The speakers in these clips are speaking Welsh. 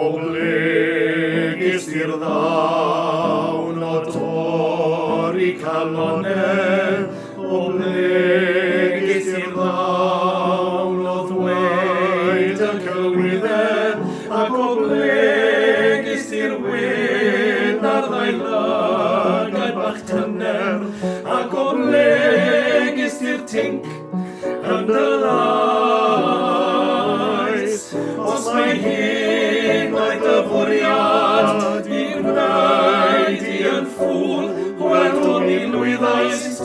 O ble gistir ddawn o torri calonau, o ble gistir ddawn o ddweud y cylwyddau, ac o ble gistir wyn ar ddau lygau bach tyner, ac o ble gistir tinc yn dy lais. Os mae hyn mae dy fwriad i gwneud i yn ffwl, gweld o mi lwyddaist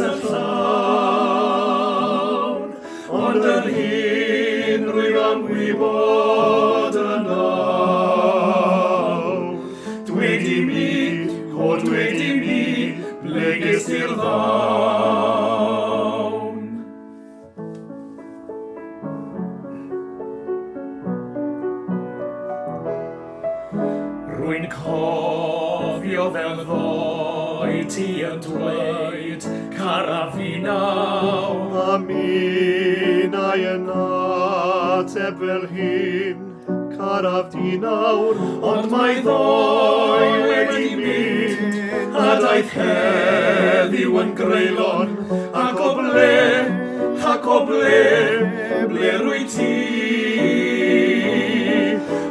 yn llawn. Ond yr hyn rwyf am wybod yno. Dwedi mi, ble gistir ddawn. Rwy'n cofio fel ddoi ti yn dweud carafinaw. A minnau yn ateb fel hyn, caraf di nawr. Ond mae ddoi wedi mynd, a daeth heddiw yn greulon, ac o ble rwy ti.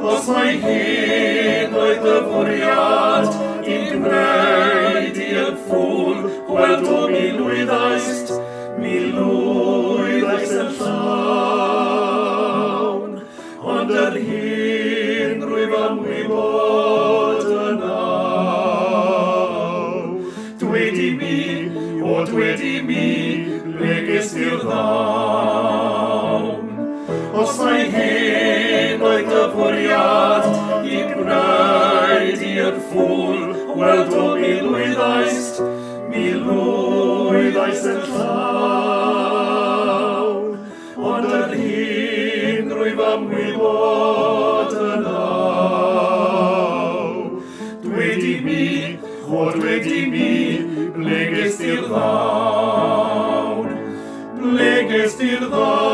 Os mae hyn oedd y fwriad i gwneud i yn ffwl, gweld o mi lwyddaist yn llawn. Ond yr hyn rwyf am wybod yno. Dwedi mi, ble gistir ddawn. Os mae hyn oedd dy fwriad i gwneud i yn ffwl, gweld o mi lwyddaist yn llawn. Ond yr hyn rwyf am wybod yno. Dwedi mi, ble gistir ddawn.